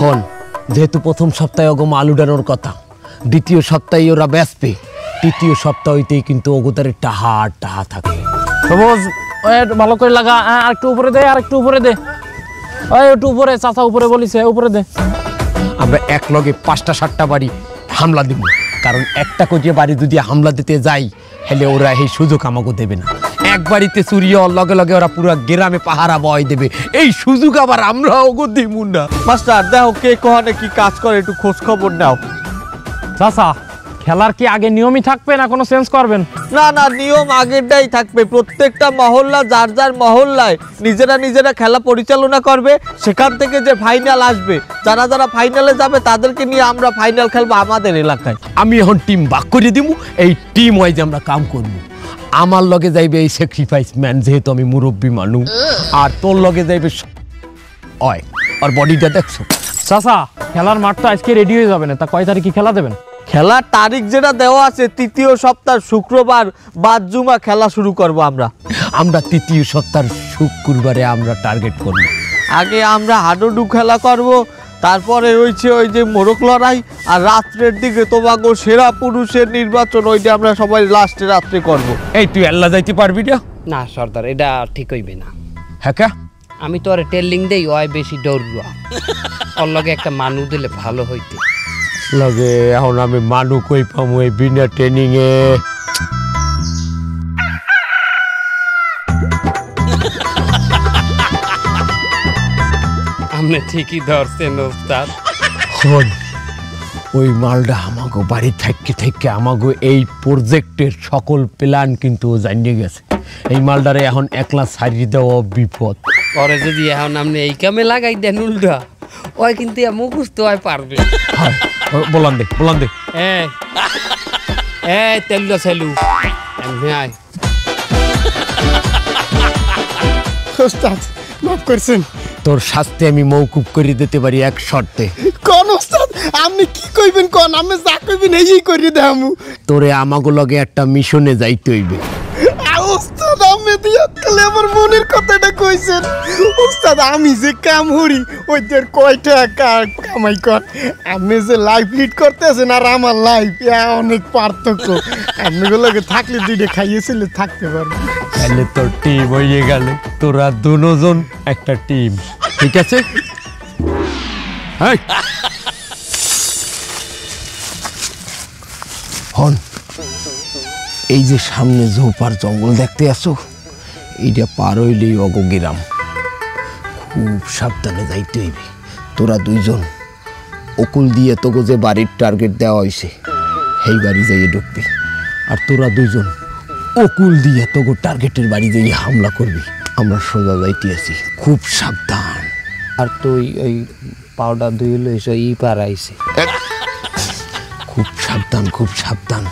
হন যেহেতু প্রথম সপ্তাহে ওগো মাল উঠানোর কথা, দ্বিতীয় সপ্তাহে ওরা বেচবে, তৃতীয় সপ্তাহ হইতেই কিন্তু ওগোদারে টাহা টাহা থাকবে। সবুজ ভালো করে লাগা, আর একটু উপরে দে, আর একটু উপরে দে, একটু উপরে, চাচা উপরে বলিছে, উপরে দে। আমরা এক লগে 5টা 7টা বাড়ি হামলা দিব, কারণ একটা করে বাড়ি যদি হামলা দিতে যাই হেলে ওরা এই সুযোগ আমাকে দেবে না। এক বাড়িতে চুরি হওয়ার লগে লগে ওরা পুরো গ্রামে পাহারা বয় দেবে, এই সুযোগ আবার আমরা ওগো দিব না। মাস্টার দেখো কে কোহানে কি কাজ করে, একটু খোঁজ খবর নাও। চাচা খেলার কি আগে নিয়মই থাকবে না কোনো চেঞ্জ করবেন? না না, নিয়ম আগেরটাই থাকবে। প্রত্যেকটা মহল্লা যার যার মহল্লায় নিজেরা নিজেরা খেলা পরিচালনা করবে, সেখান থেকে যে ফাইনাল আসবে, যারা যারা ফাইনালে যাবে তাদেরকে নিয়ে আমরা ফাইনাল খেলবো আমাদের এলাকায়। আমি এখন টিম ভাগ করে দিব, এই টিম ওয়াইজ আমরা কাম করব। আমার লগে যাইবে এই স্যাক্রিফাইস ম্যান, যেহেতু আমি মুরব্বী মানুষ, আর তোর লগে যাইবে ওই আর বডিটা দেখছো। চাচা খেলার মাঠ তো আজকে রেডি হয়ে যাবে না, তা কয় তারিখে খেলা দেবেন? খেলার তারিখ যেটা দেওয়া আছে, তৃতীয় সপ্তাহ শুক্রবার বাদ জুমা খেলা শুরু করব আমরা তৃতীয় সপ্তাহ শুক্রবারে আমরা টার্গেট করব। আগে আমরা হাডুডু খেলা করব, তারপরে রয়েছে ওই যে মোরগ লড়াই, আর রাত্রের দিকে তোমাগো সেরা পুরুষের নির্বাচন, ওইটা আমরা সবাই লাস্টে রাত্রে করব। এই তুই আল্লাহ যাইতে পারবি না? না সর্দার, এটা ঠিক হইবে না। হ্যাঁ কা আমি তো আর টেলিং দেই, ওই বেশি দৌড়ুয়া, ওর লগে একটা মানু দিলে ভালো হইতে লাগে। এখন আমি মানু কই পামু এই বিনা ট্রেনিং এ? আপনি ঠিকই ধরছেন ওস্তাদ। ওই মালটা আমাগো বাড়ি থেকে আমাগো এই প্রজেক্টের সকল প্ল্যান কিন্তু জানিয়ে গেছে। এই মালটারে এখন একলা ছাড়িয়ে দেওয়া বিপদ। পরে যদি এখন আপনি এই কামে লাগাই দেন উল্টা, ওই কিন্তু মুখস্থ হয় পারবে। বলান দে তেলু সেলু এমনি আয়। ওস্তাদ মাফ করছেন, তোর শাস্তি আমি মৌকুব করে দিতে পারি এক শর্তে। কোন ওস্তাদ আপনি কি কইবেন কোন, আমি যা কইবেন এই করি দেখামু। তোরে আমাগো লগে একটা মিশনে যাইতে হইবে। ওস্তাদ আমি দিয়া আমার মনের কথাটা কইছেন। ওস্তাদ আমি যে কাম হরি ওইদের কয়টা কামাই কর, আপনি যে লাইফ লিড করতেছেন আর আমার লাইফ অনেক পার্থক্য। আপনাগুলোকে থাকলে দুইটা খাইয়েছিলে থাকতে পারবো। তাহলে তোর টিম হয়ে গেল, তোরা দুজন একটা টিম, ঠিক আছে? হন এই যে সামনে ঝোপার জঙ্গল দেখতে আসো, এইটা পার হইলেই অগো গ্রাম। খুব সাবধানে যাইতে হইবে। তোরা দুইজন অকুল দিয়ে তোকে যে বাড়ির টার্গেট দেওয়া হয়েছে সেই বাড়ি যাইয়ে ঢুকবি, আর তোরা দুইজন অকুল দিয়ে তোকে টার্গেটের বাড়ি যাইয়ে হামলা করবি। আমরা সোজা যাইতে আছি, খুব সাবধান। আর তুই ওই পাউডার ধুয়ে লইছ ই পারাইছে। খুব সাবধান।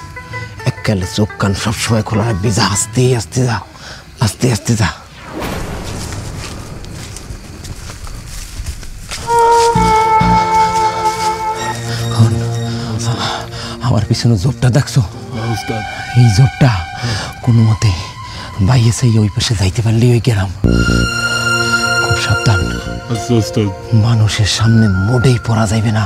এককালে চোখ কান সবসময় খোলা রাখবি। যা আস্তে আস্তে যা। আমার পিছনে জোপটা দেখছো? এই জোপটা কোনো মতে বাইরে সেই ওই পাশে যাইতে পারলে ওই গ্রাম। খুব সাবধান, মানুষের সামনে মোটেই পড়া যাইবে না।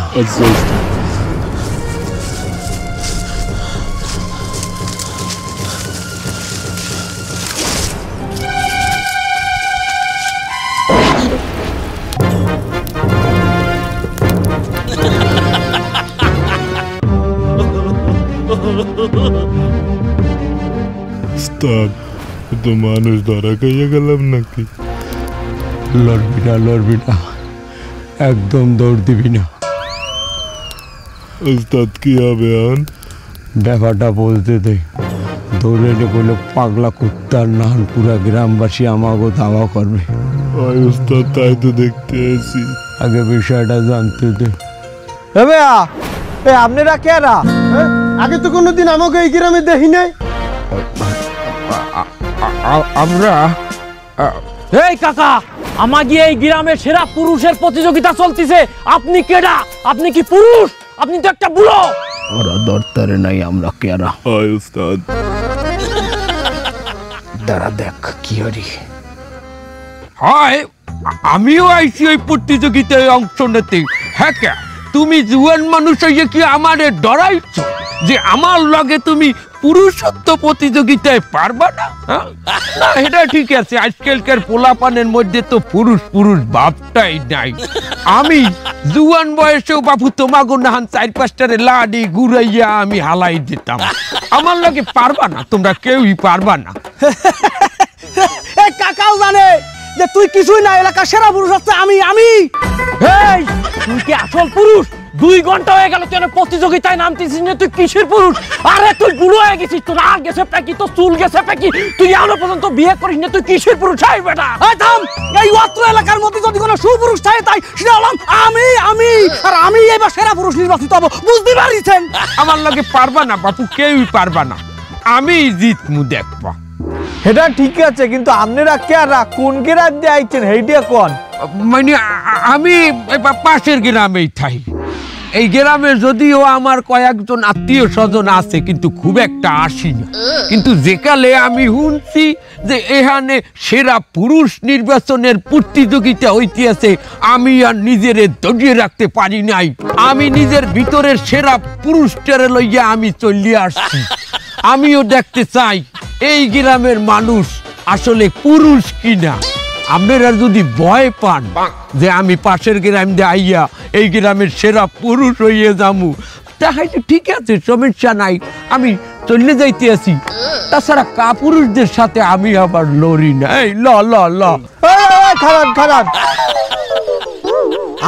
তো মানুষ ধরা খাইয়া গেলাম নাকি? লড়বি না, একদম দৌড় দিবি না। ওস্তাদ কি হবে এখন? ব্যাপারটা বলতে দে। দৌড়ে বলে পাগলা কুত্তার নান পুরা গ্রামবাসী আমাকে ধাওয়া করবে। ওই ওস্তাদ তাই তো দেখতে আছি। আগে বিষয়টা জানতে দে। আপনারা কেরা? আগে তো কোনোদিন আমাকে এই গ্রামে দেখি নাই। আমরা এই কাকা, আমাকে এই গ্রামের সেরা পুরুষের প্রতিযোগিতা চলতেছে, আপনি কেডা? আপনি কি পুরুষ? আপনি তো একটা বুড়ো। ওরা দরতারে নাই, আমরা কেরা? হয় ওস্তাদ। দাঁড়া দেখ কি হরি হয়। আমিও আইছি ওই প্রতিযোগিতায় অংশ নিতে। হ্যাঁ কে তুমি জুয়ান মানুষ হইয়া কি আমারে ডরাইছ যে আমার লগে তুমি পুরুষত্ব প্রতিযোগিতায় পারবা না? না এটা ঠিক আছে, আজকালকার পোলাপানের মধ্যে তো পুরুষ পুরুষ ভাবটাই নাই। আমি জুয়ান বয়সেও বাপু তোমাগো নাহান 4-5টারে লাডি ঘুরাইয়া আমি হালাই দিতাম। আমার লগে পারবা না, তোমরা কেউই পারবা না। এই কাকাও জানে যে তুই কিছুই না, এলাকার সেরা পুরুষ হচ্ছে আমি। এই তুই কি আসল পুরুষ? 2 ঘন্টা হয়ে গেল তুই প্রতিযোগিতায় নামতেছিস না, তুই কিসের পুরুষ? আরে তুই বুড়ো হয়ে গেছিস, তোর আর গেছে পেকি, তোর চুল গেছে পেকি, তুই এখনো পর্যন্ত বিয়ে করিস না, তুই কিসের পুরুষ? এই বেটা এই থাম, এই অত্র এলাকার মধ্যে যদি কোনো সুপুরুষ থাকে তাই সেটা হলাম আমি। আর আমি এবার সেরা পুরুষ নির্বাচিত হব, বুঝতে পারিছেন? আমার লগে পারবা না বাপু, কেউই পারবা না, আমি জিতমু দেখবা। এটা ঠিক আছে, কিন্তু আপনারা কেরা কোন গ্রাম দিয়ে আইছেন হেইডিয়া কোন? মানে আমি পাশের গ্রামেই থাই। এই গ্রামে যদিও আমার কয়েকজন আত্মীয় স্বজন আছে, কিন্তু খুব একটা আসি না। কিন্তু যেকালে আমি শুনছি যে এখানে সেরা পুরুষ নির্বাচনের প্রতিযোগিতা হইতে আছে, আমি আর নিজেরে ধরিয়ে রাখতে পারি নাই। আমি নিজের ভিতরের সেরা পুরুষটারে লইয়া আমি চলিয়ে আসছি। আমিও দেখতে চাই এই গ্রামের মানুষ আসলে পুরুষ কিনা। আপনারা যদি ভয় পান যে আমি পাশের গ্রাম দিয়ে আইয়া এই গ্রামের সেরা পুরুষ হইয়ে যামু, তাহলে ঠিক আছে, সমস্যা নাই, আমি চলে যাইতে আছি। তাছাড়া কাপুরুষদের সাথে আমি আবার লড়ি না। এই ল খারাপ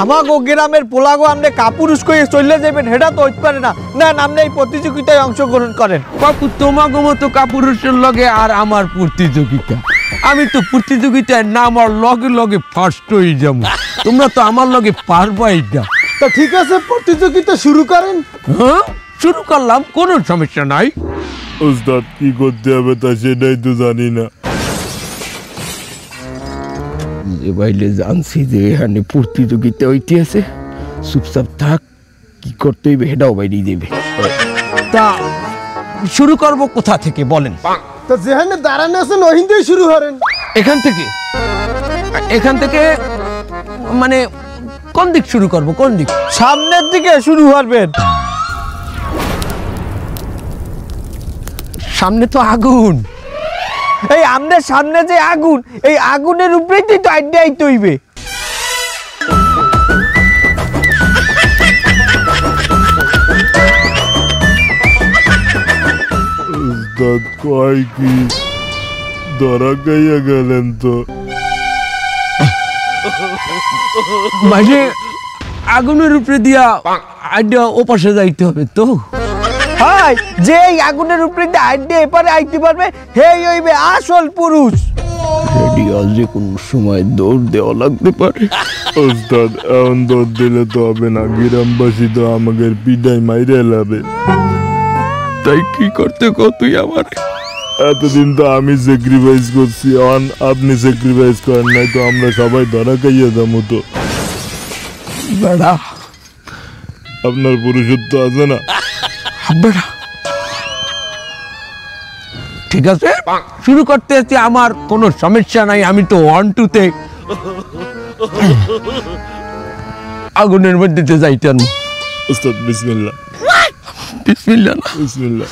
আমাগো গ্রামের পোলাগো আপনি কাপুরুষ কইয়ে চলে যাবেন, সেটা তো হইতে পারে না। না, আপনি এই প্রতিযোগিতায় অংশগ্রহণ করেন। বাপু তোমাগো মতো কাপুরুষের লগে আর আমার প্রতিযোগিতা? আমি তো প্রতিযোগিতায় নামার লগে লগে ফার্স্ট হয়ে যাবো, তোমরা তো আমার লগে পারবাই না। তা ঠিক আছে, প্রতিযোগিতা শুরু করেন। হ্যাঁ, শুরু করলাম, কোনো সমস্যা নাই। ওস্তাদ কি করতে হবে তা সেটাই তো জানি না। যে বাইলে জানছি যে এখানে প্রতিযোগিতা হইতে আছে, চুপচাপ থাক, কি করতে হইবে সেটাও বাইরে দেবে। তা শুরু করব কোথা থেকে বলেন? তা যেখানে দাঁড়ানো আছেন ওখান থেকে শুরু করেন। এখান থেকে মানে কোন দিক শুরু করব? কোন দিক? সামনের দিকে শুরু করবেন। সামনে তো আগুন। এই আমাদের সামনে যে আগুন, এই আগুনের উপরেই তো আইডিয়া আইতে হইবে। ওস্তাদ কয় কি ধরা খাইয়া গেলেন তো? মানে আগুনের উপরে দিয়া আইডিয়া ওপাশে যাইতে হবে তো? হাই, যে এই আগুনের উপরে আইডিয়া এপারে আইতে পারবে হেই হইবে আসল পুরুষ। রেডি যে কোনো সময় দৌড় দেওয়া লাগতে পারে। ওস্তাদ এখন দৌড় দিলে তো হবে না, গ্রামবাসী তো আমাকে পিডাই মাইরে লাবে। তাই কি করতে তুই আমার? এতদিন তো আমি স্যাক্রিফাইস করছি, আপনি স্যাক্রিফাইস করেন নাই, তো আমরা সবাই ধরা খাইয়া যাবো। তো বেড়া, আপনার পুরুষত্ব আছে না? বেড়া, ঠিক আছে, শুরু করতে আছি, আমার কোনো সমস্যা নাই। আমি তো 1 2 আগুনের মধ্যে যাইতেন। ওস্তাদ বিসমিল্লাহ। বিসমিল্লাহ না, বিসমিল্লাহ।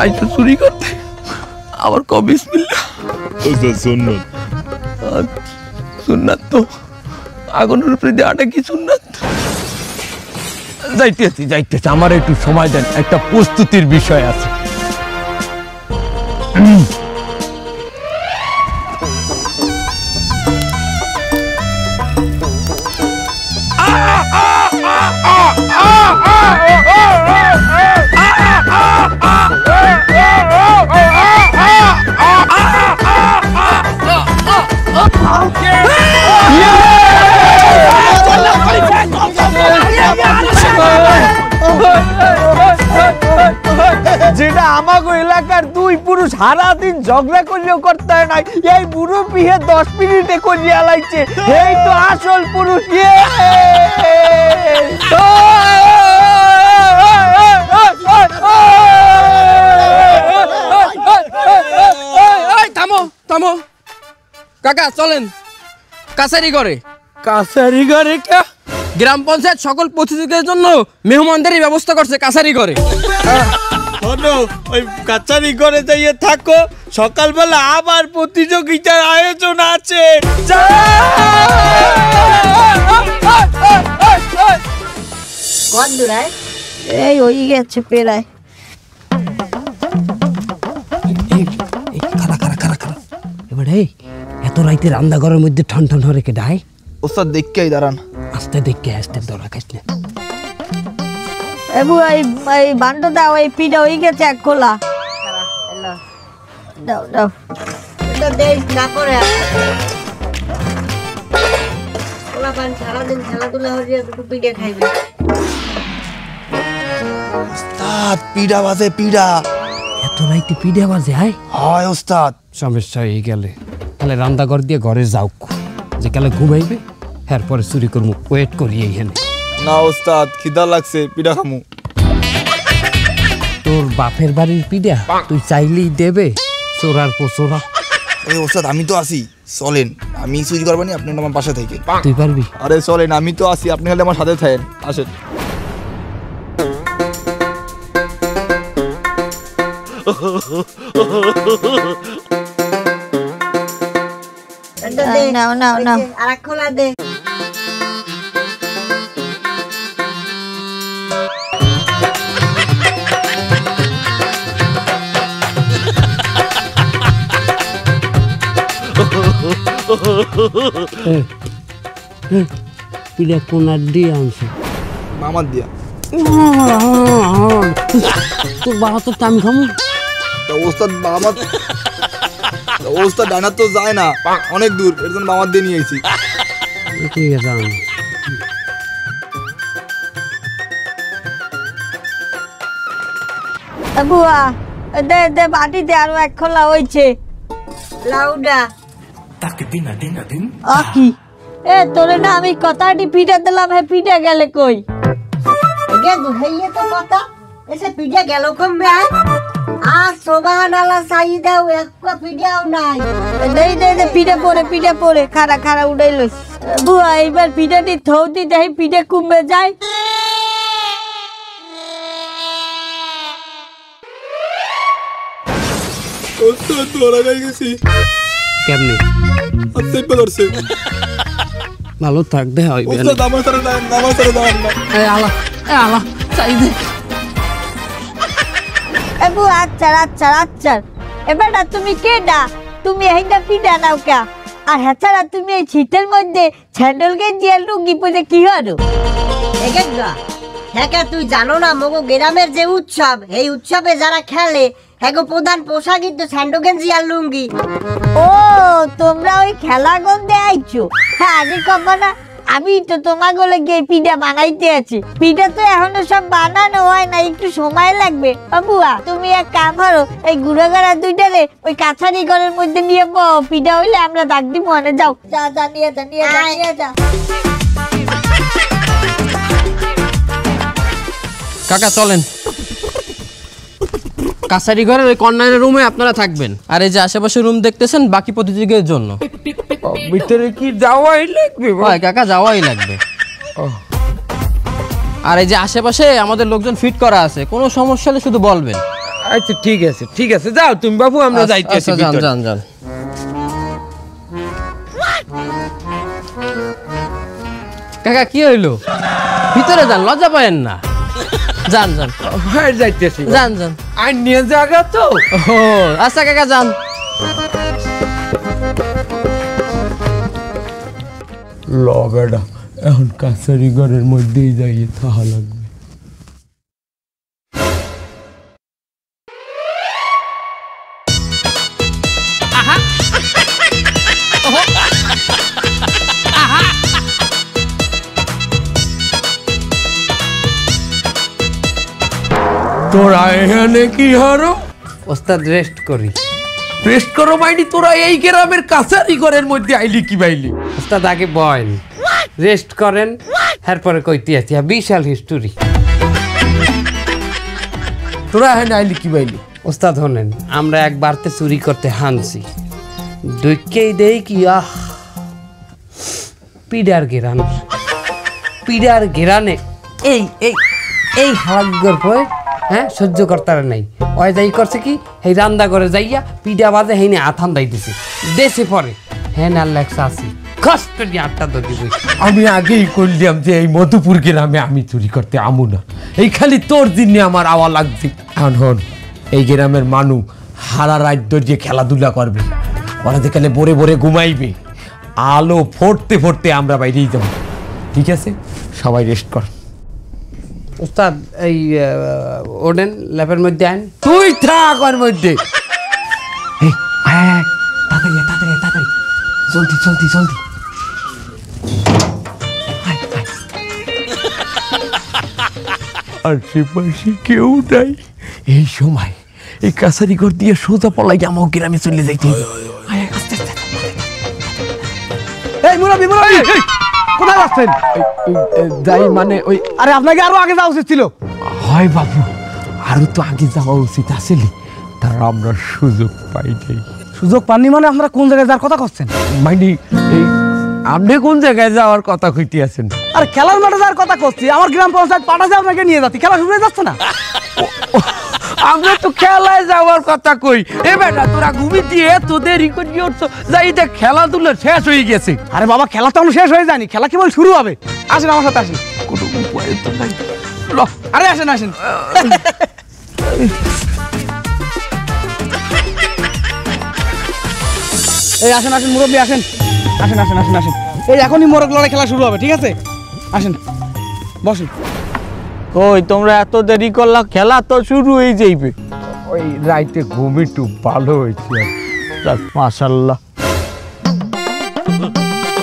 আইসো চুরি করতে, আবার ক বিসমিল্লাহ। ওস্তাদ সুন্নত। সুন্নাত তো, আগুনের উপরে দেওয়াটা কি সুন্নাত? যাইতেছি, আমার একটু সময় দেন, একটা প্রস্তুতির বিষয় আছে। যেটা আমাগো এলাকার 2 পুরুষ সারাদিন ঝগড়া করলেও করতে হয় নাই, এই বুড়ো পিহে 10 মিনিটে করিয়া লাইছে। এই তো আসল পুরুষ। থামো কাকা, চলেন কাছারি করে। কাছারি ঘরে কে? গ্রাম পঞ্চায়েত সকল প্রতিযোগিতার জন্য মেহমানদারি ব্যবস্থা করছে কাছারি ঘরে। শোনো, ওই কাছারি ঘরে যাইয়ে থাকো, সকালবেলা আবার প্রতিযোগিতার আয়োজন আছে। এই ওই গেছে পেরায়। এবার এত রাইতে রান্নাঘরের মধ্যে ঠন ঠন রেখে ডাই। ওস্তাদ দেখকেই দাঁড়ান। আস্তে দেখে আসতে দৌড়া খাইস না। এবু এই বান্ডটা ওই পিঠা হয়ে গেছে এক খোলা। দাও দাও, এটা দেখ না করে। খোলা পান সারাদিন খেলাধুলা হয়ে একটু পিঠা খাইবে। ওস্তাদ পিড়া বাজে পিড়া। এত রাইতে পিঠে বাজে হয় ওস্তাদ। সমস্যা হয়ে গেলে তাহলে রান্নাঘর দিয়ে ঘরে যাও, যে কালে ঘুমাইবে এরপরে চুরি করবো, ওয়েট করি এইখানে। না ওস্তাদ, খিদা লাগছে, পিড়া খামু। তোর বাপের বাড়ির পিঠা তুই চাইলেই দেবে, চোরার পোচোরা। এই ওস্তাদ আমি তো আসি, চলেন। আমি চুরি করবানি, আপনি আমার পাশে থেকে। তুই পারবি? আরে চলেন, আমি তো আসি, আপনি খালি আমার সাথে থাকেন। আসেন। নাও নাও নাও, আর এক খোলা দে। পিঠা কোনার দিয়ে আনছে মামার দিয়া। তোর বাবা তো আমি খামু। ওস্তাদ মামার, ওস্তাদ ডানা তো যায় না, অনেক দূর, এর জন্য মামার দিয়ে নিয়ে এসেছি। ঠিক আছে আন। বুয়া দে দে বাটিতে আরো এক খোলা হয়েছে। লাউডা কি এ তোরে না আমি কথাটি পিঠা দিলাম, হে পিঠা গেলে কই? দুহাইয়ে তো কথা এসে পিঠা গেল কমবে। আর সোবাহানাল্লাহ সাইদাও একটা পিঠাও নাই। দে দে দে পিঠা পড়ে খাড়া খাড়া উড়াই লইস। বুয়া এইবার পিঠাটি থৌতি দেই, পিঠা কমবে যায়। ওস্তাদ ধরা গাই গেছি। কেমনে? আচ্ছা ধরছে। ভালো থাক, দেখা হইবে। ওস্তাদ আমার সাথে দাঁড়ান, আমার সাথে দাঁড়ান না। আলা আলা চাই দে। এবু আচ্ছা আচ্ছা আচ্ছা, এবারটা তুমি কেডা? তুমি এইটা পিঠা নাও কে? আর হ্যাঁ তুমি এই শীতের মধ্যে স্যান্ডেল গেঞ্জি আর লুঙ্গি পরে কি হলো? হ্যাঁ তুই জানো না মগো গ্রামের যে উৎসব, এই উৎসবে যারা খেলে হ্যাগো প্রধান পোশাক কিন্তু স্যান্ডো গেঞ্জি আর লুঙ্গি। ও তোমরা ওই খেলা গন্ধে আইছো? হ্যাঁ আগে কব না, আমি তো তোমাগুলো গিয়ে পিঠা বানাইতে আছি। পিঠা তো এখনো সব বানানো হয় না, একটু সময় লাগবে। বাবুয়া তুমি এক কাম করো, এই গুড়াগাড়া দুইটারে ওই কাছারি ঘরের মধ্যে নিয়ে পিঠা হইলে আমরা ডাক দিব। মনে যাও, যা যা নিয়ে যা নিয়ে যা নিয়ে যা। কাকা চলেন, কাছারি ঘরের ওই কর্নারের রুমে আপনারা থাকবেন, আর এই যে আশেপাশে রুম দেখতেছেন বাকি প্রতিযোগীদের জন্য। ভিতরে কি যাওয়াই লাগবে? ভাই কাকা যাওয়াই লাগবে। আর এই যে আশেপাশে আমাদের লোকজন ফিট করা আছে, কোনো সমস্যা হলে শুধু বলবেন। আচ্ছা ঠিক আছে ঠিক আছে, যাও তুমি বাবু, আমরা যাইতেছি। যান যান যান। কাকা কি হইলো? ভিতরে যান, লজ্জা পায়েন না। যান যান, হ্যাঁ যাইতেছি। যান যান। আর নিয়ে জায়গা তো। ও আচ্ছা কাকা যান। ল বেটা, এখন কাছারি ঘরের মধ্যেই যাই, থাকা লাগবে। তোরা এখানে কি হারো? ওস্তাদ রেস্ট করি। রেস্ট করো মাইনি? তোরা এই গ্রামের কাছারি ঘরের মধ্যে আইলি কি বাইলি? ওস্তাদ আগে বয়েন, রেস্ট করেন, এরপরে কইতে আছি বিশাল হিস্টোরি। তোরা এখানে আইলি কি বাইলি? ওস্তাদ হলেন, আমরা একবারতে চুরি করতে হানছি, দুইকেই দেই কি পিডার ঘেরান, পিডার ঘেরানে এই এই এই হালাগ্যর পরে হ্যাঁ সহ্য করতার নাই। ওই যাই করছে কি এই রান্না করে যাইয়া পিডা বাজে হেনে আথান দাই দিছে দেশে পরে হ্যাঁ না লেখা আছে কষ্ট দিয়ে 8টা দগি বই। আমি আগেই করলাম যে এই মধুপুর গ্রামে আমি চুরি করতে আমু না, এই খালি তোর দিনে আমার আওয়া লাগছে। এখন হন এই গ্রামের মানুষ হারা রাত ধরে খেলাধুলা করবে, ওরা দেখালে ভোরে ভোরে ঘুমাইবে, আলো ফোটতে ফোটতে আমরা বাইরেই যাবো। ঠিক আছে, সবাই রেস্ট কর। উস্তাদ এই ওডেন ল্যাপের মধ্যে আইন। তুই থাক ওর মধ্যে। এই আয় আয় আয়, তাড়াতাড়ি আয়, তাড়াতাড়ি আয়, তাড়াতাড়ি জলদি জলদি জলদি। আয়, আয়। আশেপাশে কেউ নাই এই সময়, এই কাছারি ঘর দিয়ে সোজা পলাই আমার গ্রামে চলে যাইতে হবে। আয়, আয়, আস্তে আস্তে। এই মুরব্বি মুরব্বি কোথায় যাচ্ছেন? যাই মানে ওই, আরে আপনাকে আরো আগে যাওয়া উচিত ছিল। হয় বাবু, আরো তো আগে যাওয়া উচিত আসলে, তার আমরা সুযোগ পাই নাই। সুযোগ পাননি মানে আপনারা কোন জায়গায় যাওয়ার কথা করছেন? মানে এই আপনি কোন জায়গায় যাওয়ার কথা কইতে আছেন? আরে খেলার মাঠে যাওয়ার কথা করছি, আমার গ্রাম পঞ্চায়েত পাঠাছে আপনাকে নিয়ে যাচ্ছি, খেলা শুরু হয়ে যাচ্ছে না? আমরা তো খেলায় যাওয়ার কথা কই। এ বেটা তোরা ঘুমি দিয়ে তো দেরি করে উঠছো, যাই দেখ খেলাধুলা শেষ হয়ে গেছে। আরে বাবা খেলা তো শেষ হয়ে যায়নি, খেলা কেবল শুরু হবে। আসেন আমার সাথে আসেন। কোনো উপায় তো নাই। আরে আসেন আসেন। এই আসেন আসেন মুরব্বী আসেন, আসেন আসেন আসেন আসেন। এই এখনই মোরগ লড়াই খেলা শুরু হবে, ঠিক আছে? আসেন বসুন। কই তোমরা এত দেরি করলা? খেলা তো শুরু হয়ে যাইবে। ওই রাইতে ঘুম একটু ভালো হয়েছে। মাশাআল্লাহ।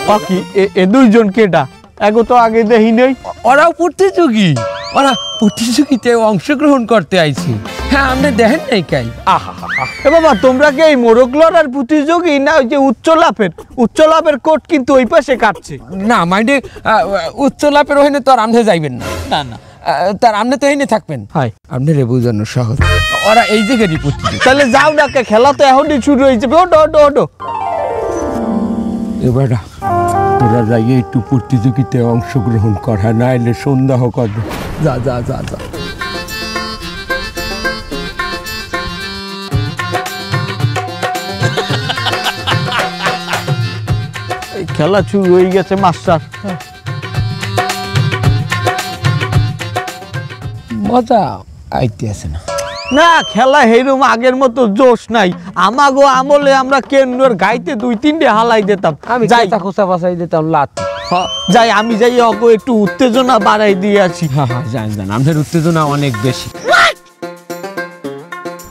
বাকি এ দুইজন কেডা? এগো তো আগে দেখি নেই। ওরাও প্রতিযোগী, ওরা প্রতিযোগিতায় অংশগ্রহণ করতে আইছে। হ্যাঁ, আপনি দেখেন নাই কাই? এ বাবা তোমরা কি এই মোরগ লড়ার প্রতিযোগী না ওই যে উচ্চ লাভের কোট কিন্তু ওই পাশে কাটছে? না মানে উচ্চ লাভের ওখানে তো আর আপনি যাইবেন না। না না, তার আপনি তো এনে থাকবেন। হাই আপনি রে বুঝানো সহজ, ওরা এই জায়গারই প্রতিযোগী। তাহলে যাও না, খেলা তো এখনই শুরু হয়ে যাবে। ওটো ওটো ওটো। এবার তোরা যাই একটু প্রতিযোগিতায় অংশগ্রহণ করা, না এলে সন্দেহ করবে। যা যা যা যা। এই খেলা শুরু হয়ে গেছে মাস্টার। মজা আইতে আছে না? না খেলা হেরুম আগের মতো জোশ নাই। আমাগো আমলে আমরা কেন্দ্রের গাইতে 2-3টে হালাই দিতাম। আমি যাই যাই খোসা বাসাই দিতাম লাতি। যাই আমি যাই অগো একটু উত্তেজনা বাড়াই দিয়ে আছি। হ্যাঁ হ্যাঁ, জান জান, আমাদের উত্তেজনা অনেক বেশি।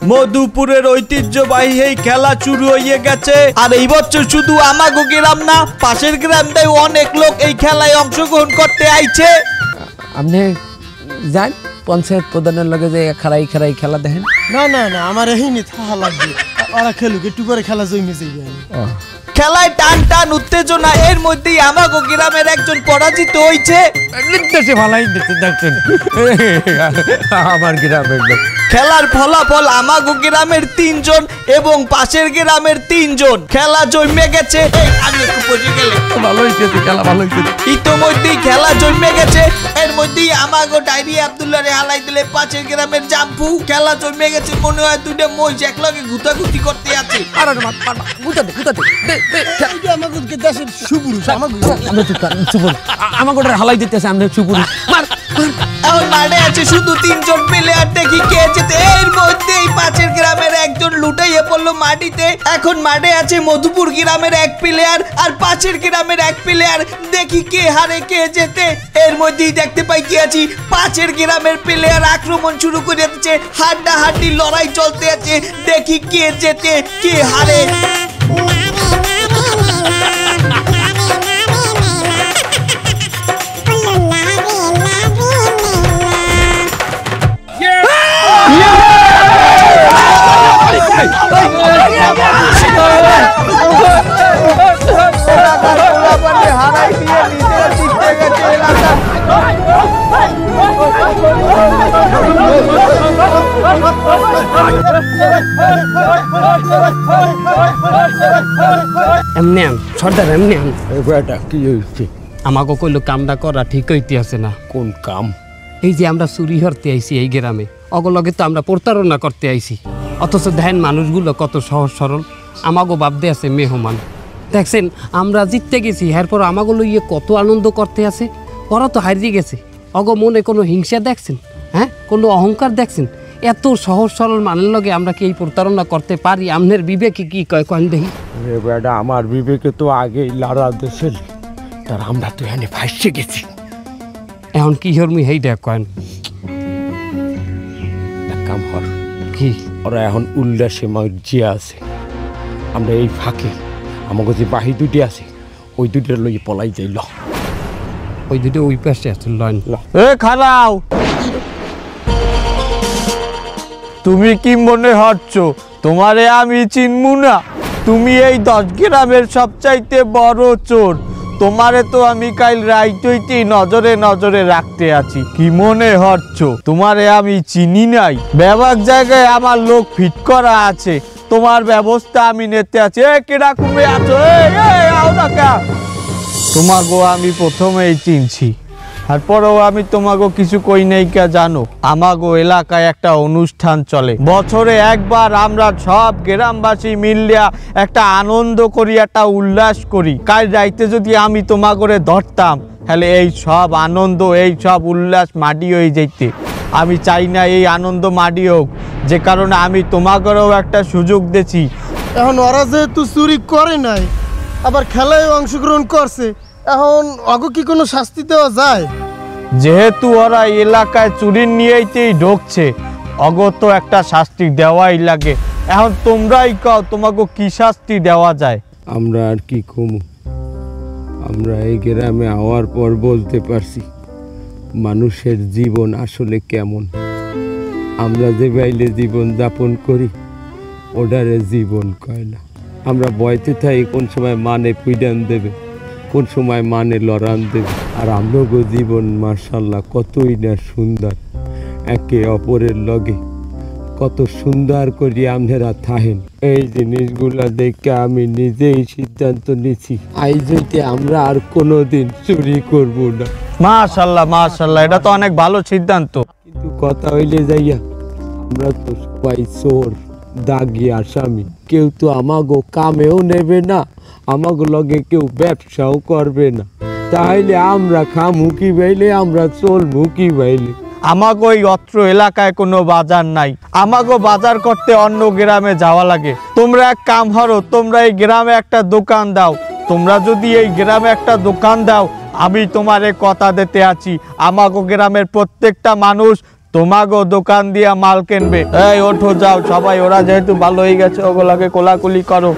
মধুপুরের ঐতিহ্যবাহী এই খেলা শুরু হয়ে গেছে। আর এই বছর শুধু আমাগো গ্রাম না, পাশের গ্রাম থেকে অনেক লোক এই খেলায় অংশগ্রহণ করতে আইছে। আপনি যান পঞ্চায়েত প্রধানের লগে যে খারাই খারাই খেলা দেখেন। না না না, আমার এহিনি থাকা লাগবে, ওরা খেলুক, একটু পরে খেলা জমে যাইবে। খেলায় টান টান উত্তেজনা, এর মধ্যেই আমাগো গ্রামের একজন পরাজিত হয়েছে। নির্দেশে ভালাই দিতে দেখছেন আমার গ্রামের লোক। খেলার ফলাফল আমাগো গ্রামের 3 জন এবং পাশের গ্রামের 3 জন। খেলা জমে গেছে। এই আমি একটু পড়ে গেলে ভালো হয়েছে, খেলা ভালো হয়েছে। ইতোমধ্যেই খেলা জমে গেছে। এর মধ্যেই আমাগো ডায়রি আব্দুল্লাহ রে হালাই দিলে পাশের গ্রামের জাম্পু। খেলা জমে গেছে, মনে হয় দুইটা মহিষ একলগে গুতাগুতি করতে আছে। আর মার মার গুতাতে গুতাতে দে দে। আমাকে দেশের সুপুরুষ আমাকে আমরা চুপ কর, চুপ কর। আমাকে ওটা হালাই দিতেছে, আমরা চুপুরি মার। এখন মাঠে আছে শুধু 3 জন প্লেয়ার, দেখি কে জেতে। এর মধ্যেই পাশের গ্রামের একজন লুটাইয়ে পড়লো মাটিতে। এখন মাঠে আছে মধুপুর গ্রামের 1 প্লেয়ার আর পাশের গ্রামের 1 প্লেয়ার, দেখি কে হারে কে জেতে। এর মধ্যেই দেখতে পাই কি আছি পাশের গ্রামের প্লেয়ার আক্রমণ শুরু করে দিচ্ছে, হাড্ডাহাড্ডি লড়াই চলতে আছে, দেখি কে জেতে কে হারে। এমনি সর্দার এমনি এবারটা কি হয়েছে? আমাকে কইলো কামটা করা ঠিক হইতে আছে না। কোন কাম? এই যে আমরা চুরি হরতে আইছি এই গ্রামে, অগলগে তো আমরা প্রতারণা করতে আইছি, অথচ দেখেন মানুষগুলো কত সহজ সরল, আমাগো ভাবতে আছে মেহমান। দেখছেন আমরা জিততে গেছি, এরপর আমাগুলো ইয়ে কত আনন্দ করতে আছে। ওরা তো হারিয়ে গেছে, অগ মনে কোনো হিংসা দেখছেন? হ্যাঁ, কোনো অহংকার দেখছেন? এত সহজ সরল মানুষের লগে আমরা কি এই প্রতারণা করতে পারি? আমনের বিবেকে কি কয় কন দেখি? রে বেটা, আমার বিবেকে তো আগেই লাড়া দেশেল, তার আমরা তো এখানে ফাঁসে গেছি। এখন কি হরমি হেইটা কয়েন? এক কাম হর, কি ওরা এখন উল্লাসে মজিয়া আছে, আমরা এই ফাঁকে আমাকে যে বাহি দুটি আছে ওই দুটির লই পলাই যাইল। ওই দুটো ওই পাশে আছে, লইন এ খারাও, তুমি কি মনে হচ্ছ তোমারে আমি চিনমু না? তুমি এই 10 গ্রামের সবচাইতে বড় চোর। তোমারে তো আমি কাল রাইতইতে নজরে নজরে রাখতে আছি। কি মনে হচ্ছ তোমারে আমি চিনি নাই? ব্যাপক জায়গায় আমার লোক ফিট করা আছে, তোমার ব্যবস্থা আমি নিতে আছি। এ কেডা কুমে আছো? আও টাকা। তোমাগো আমি প্রথমেই চিনছি, তারপরেও আমি তোমাকে কিছু কই নাই কে জানো? আমাগো এলাকায় একটা অনুষ্ঠান চলে, বছরে একবার আমরা সব গ্রামবাসী মিলিয়া একটা আনন্দ করি, একটা উল্লাস করি। কাল রাইতে যদি আমি তোমাগরে ধরতাম তাহলে এই সব আনন্দ, এই সব উল্লাস মাটি হয়ে যেতে। আমি চাই না এই আনন্দ মাটি হোক, যে কারণে আমি তোমাগরেও একটা সুযোগ দিছি। এখন ওরা যেহেতু চুরি করে নাই, আবার খেলায় অংশগ্রহণ করছে, এখন অগ কি কোনো শাস্তি দেওয়া যায়? যেহেতু ওরা এলাকায় চুরি নিয়েইতেই ঢুকছে, অগত একটা শাস্তি দেওয়াই লাগে। এখন তোমরাই কও তোমাকে কি শাস্তি দেওয়া যায়? আমরা আর কি কমু, আমরা এই গ্রামে আওয়ার পর বলতে পারছি মানুষের জীবন আসলে কেমন। আমরা যে বাইলে জীবন যাপন করি ওটারে জীবন কয় না। আমরা বয়তে থাকি কোন সময় মানে পিডান দেবে, কোন সময় মানে লড়ান দেবে। আর আমরাগো জীবন মার্শাল্লাহ কতই না সুন্দর, একে অপরের লগে কত সুন্দর করে আপনারা থাকেন। এই জিনিসগুলা দেখে আমি নিজেই সিদ্ধান্ত নিছি আজ হইতে আমরা আর কোনোদিন চুরি করব না। মাশাআল্লাহ মাশাআল্লাহ, এটা তো অনেক ভালো সিদ্ধান্ত। কিন্তু কথা হইলে যাইয়া আমরা তো সবাই চোর, দাগি আসামি, কেউ তো আমাগো কামেও নেবে না, আমাগো লগে কেউ ব্যবসাও করবে না। তাইলে আমরা খামুকি বাইলে, আমরা চলমুখী বাইলে। আমাগো এই অত্র এলাকায় কোনো বাজার নাই, আমাগো বাজার করতে অন্য গ্রামে যাওয়া লাগে। তোমরা এক কাম করো, তোমরা এই গ্রামে একটা দোকান দাও। তোমরা যদি এই গ্রামে একটা দোকান দাও, আমি তোমারে কথা দিতে আছি, আমাগো গ্রামের প্রত্যেকটা মানুষ তোমাগো দোকান দিয়া মাল কিনবে। এই ওঠো যাও সবাই, ওরা যেহেতু ভালো হয়ে গেছে ওগুলাকে কোলাকুলি করো।